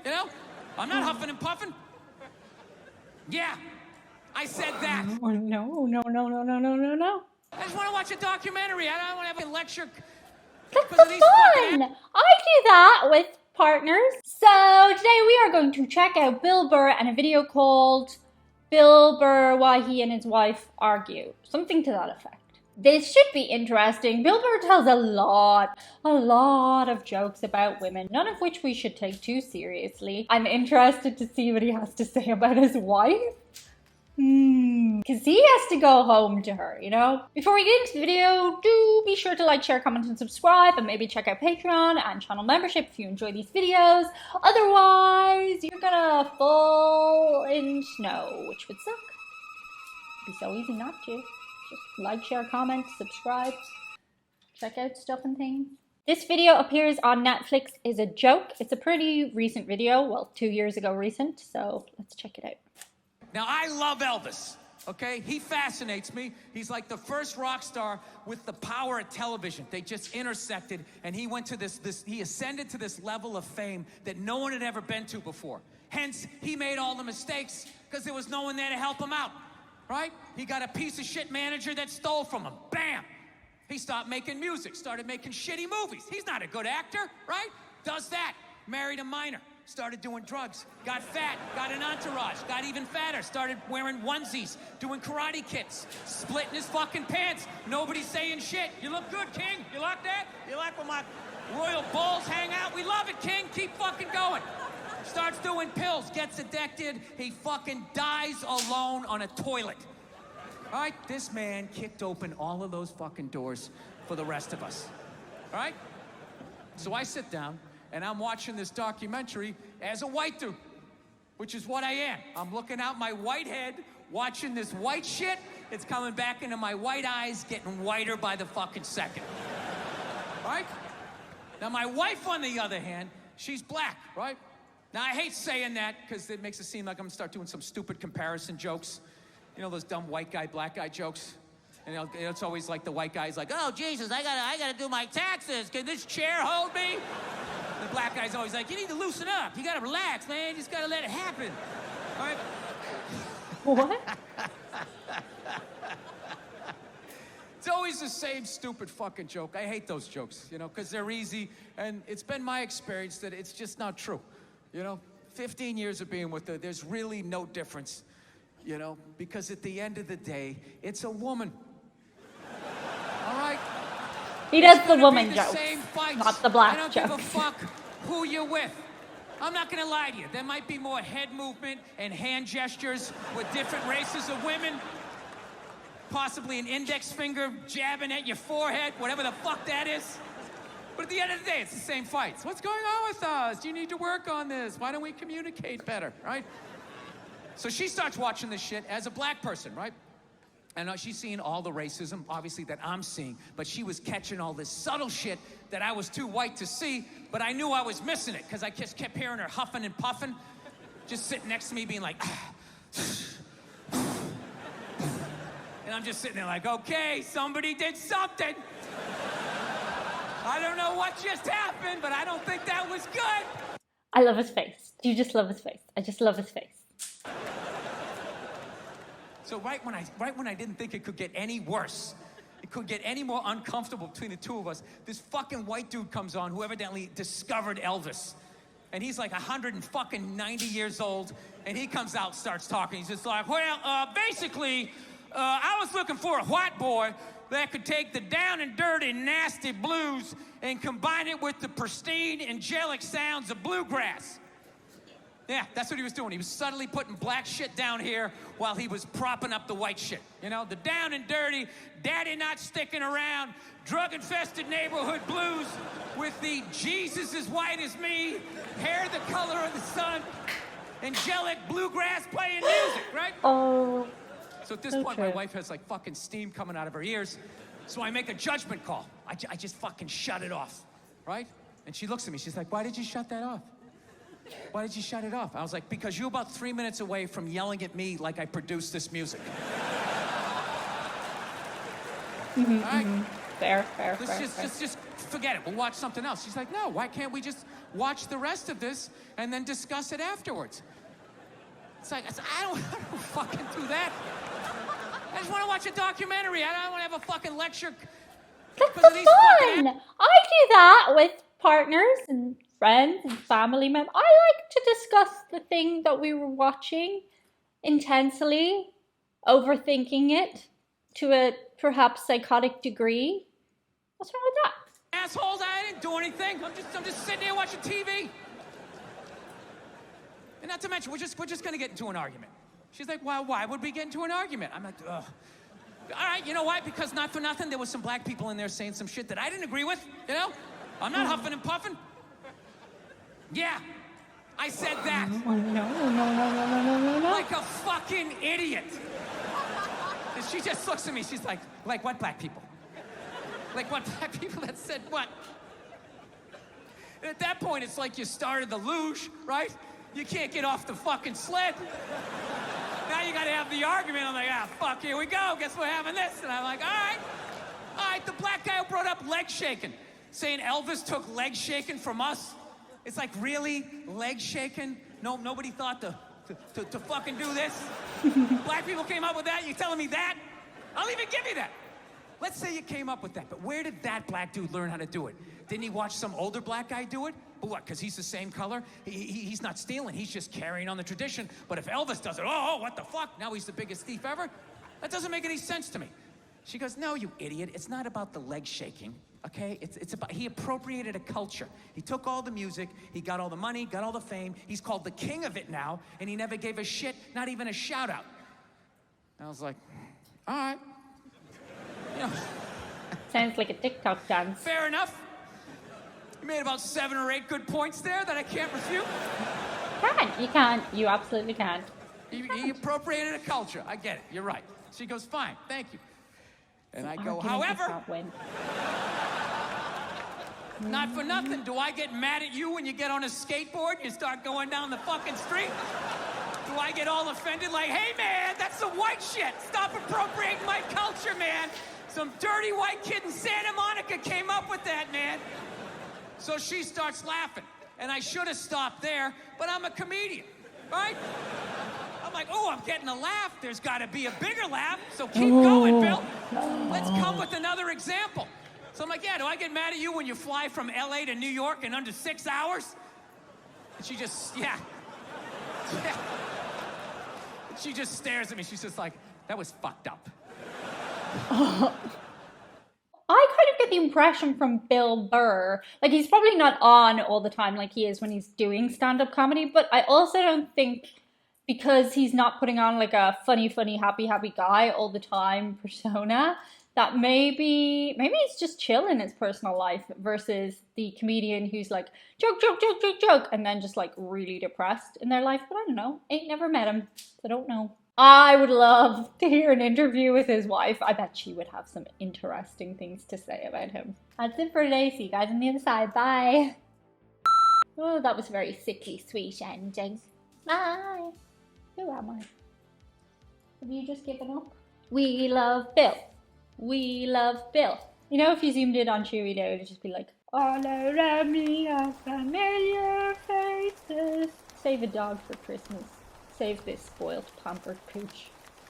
you know? I'm not huffing and puffing. Yeah, I said that. Oh, no. I just want to watch a documentary. I don't want to have a lecture. That's so fun! I do that with partners. So today we are going to check out Bill Burr and a video called Bill Burr, Why He and His Wife Argue. Something to that effect. This should be interesting. Bill Burr tells a lot of jokes about women, none of which we should take too seriously. I'm interested to see what he has to say about his wife. Because he has to go home to her, you know? Before we get into the video, do be sure to like, share, comment, and subscribe, and maybe check out Patreon and channel membership if you enjoy these videos. Otherwise, you're gonna fall in snow, which would suck. It'd be so easy not to. Just like, share, comment, subscribe, check out stuff and things. This video appears on Netflix is a joke. It's a pretty recent video, well, 2 years ago recent, so let's check it out. Now, I love Elvis, okay? He fascinates me. He's like the first rock star with the power of television. They just intersected, and he went to he ascended to this level of fame that no one had ever been to before. Hence, he made all the mistakes because there was no one there to help him out, right? He got a piece of shit manager that stole from him. Bam! He stopped making music, started making shitty movies. He's not a good actor, right? Does that. Married a minor. Started doing drugs, got fat, got an entourage, got even fatter, started wearing onesies, doing karate kicks, splitting his fucking pants. Nobody's saying shit. You look good, King. You like that? You like when my royal bulls hang out? We love it, King. Keep fucking going. Starts doing pills, gets addicted. He fucking dies alone on a toilet. All right? This man kicked open all of those fucking doors for the rest of us. All right? So I sit down, and I'm watching this documentary as a white dude, which is what I am. I'm looking out my white head, watching this white shit. It's coming back into my white eyes, getting whiter by the fucking second. Right? Now, my wife, on the other hand, she's black, right? Now, I hate saying that because it makes it seem like I'm gonna start doing some stupid comparison jokes. You know, those dumb white guy, black guy jokes? And it's always like the white guy's like, oh, Jesus, I gotta do my taxes. Can this chair hold me? The black guy's always like, you need to loosen up. You gotta relax, man. You just gotta let it happen. All right? What? It's always the same stupid fucking joke. I hate those jokes, you know, because they're easy. And it's been my experience that it's just not true. You know, 15 years of being with her, there's really no difference, you know, because at the end of the day, it's a woman. All right? He does the woman jokes, not the black jokes. I don't give a fuck who you're with. I'm not gonna lie to you. There might be more head movement and hand gestures with different races of women. Possibly an index finger jabbing at your forehead, whatever the fuck that is. But at the end of the day, it's the same fights. What's going on with us? You need to work on this. Why don't we communicate better, right? So she starts watching this shit as a black person, right? And she's seeing all the racism, obviously, that I'm seeing, but she was catching all this subtle shit that I was too white to see, but I knew I was missing it, because I just kept hearing her huffing and puffing, just sitting next to me being like, and I'm just sitting there like, okay, somebody did something. I don't know what just happened, but I don't think that was good. I love his face. You just love his face. I just love his face. So right when I didn't think it could get any worse, it could get any more uncomfortable between the two of us, this fucking white dude comes on who evidently discovered Elvis. And he's like 190 years old, and he comes out, starts talking. He's just like, well, basically, I was looking for a white boy that could take the down and dirty, nasty blues and combine it with the pristine, angelic sounds of bluegrass. Yeah, that's what he was doing. He was subtly putting black shit down here while he was propping up the white shit. You know, the down and dirty, daddy not sticking around, drug-infested neighborhood blues with the Jesus as white as me, hair the color of the sun, angelic bluegrass playing music, right? Oh. So at this point, my wife has like fucking steam coming out of her ears. So I make a judgment call. I just fucking shut it off, right? And she looks at me, she's like, why did you shut that off? Why did you shut it off? I was like, because you're about 3 minutes away from yelling at me like I produced this music. All right? Fair. Just forget it. We'll watch something else. She's like, no, why can't we just watch the rest of this and then discuss it afterwards? It's like, I don't fucking do that. I just want to watch a documentary. I don't want to have a fucking lecture. That's the fun. I do that with partners and friends and family members. I like to discuss the thing that we were watching intensely, overthinking it to a perhaps psychotic degree. What's wrong with that? Assholes, I didn't do anything. I'm just sitting here watching TV. And not to mention, we're just gonna get into an argument. She's like, well, why would we get into an argument? I'm like, ugh. All right, you know why? Because not for nothing, there was some black people in there saying some shit that I didn't agree with, you know? I'm not huffing and puffing. Yeah, I said that. No. Like a fucking idiot. And she just looks at me, she's like what black people? Like what black people that said what? And at that point, it's like you started the luge, right? You can't get off the fucking sled. Now you gotta have the argument. I'm like, fuck, here we go. Guess we're having this. And I'm like, all right, the black guy who brought up leg shaking, saying Elvis took leg shaking from us. It's like, really? Leg shaking? No, nobody thought to fucking do this? Black people came up with that? You telling me that? I'll even give you that. Let's say you came up with that, but where did that black dude learn how to do it? Didn't he watch some older black guy do it? But what, because he's the same color? He's not stealing, he's just carrying on the tradition. But if Elvis does it, oh, what the fuck? Now he's the biggest thief ever? That doesn't make any sense to me. She goes, no, you idiot. It's not about the leg shaking, okay? It's about, he appropriated a culture. He took all the music, he got all the money, got all the fame. He's called the king of it now, and he never gave a shit, not even a shout out. And I was like, all right. You know, sounds like a TikTok dance. fair enough. You made about 7 or 8 good points there that I can't refute. You can't. You absolutely can't. He appropriated a culture. I get it. You're right. She goes, fine, thank you. And I go, however, not for nothing, do I get mad at you when you get on a skateboard and you start going down the fucking street? Do I get all offended like, hey man, that's some white shit. Stop appropriating my culture, man. Some dirty white kid in Santa Monica came up with that, man. So she starts laughing. And I should have stopped there, but I'm a comedian, right? I'm like, oh, I'm getting a laugh. There's got to be a bigger laugh. So keep going, Bill. Let's come with another example. So I'm like, yeah, do I get mad at you when you fly from LA to New York in under 6 hours? And she just, yeah. And she just stares at me. She's just like, that was fucked up. I kind of get the impression from Bill Burr, like he's probably not on all the time like he is when he's doing stand-up comedy, but I also don't think because he's not putting on like a funny, happy guy all the time persona, that maybe he's just chill in his personal life versus the comedian who's like, joke, and then just like really depressed in their life. But I don't know. Ain't never met him, so don't know. I would love to hear an interview with his wife. I bet she would have some interesting things to say about him. That's it for today. See you guys on the other side. Bye. Oh, that was a very sickly sweet ending. Bye. Who am I? Have you just given up? We love Bill. We love Bill. You know, if you zoomed in on Chewy there, it would just be like, all around me are familiar faces. Save a dog for Christmas. Save this spoiled, pampered pooch.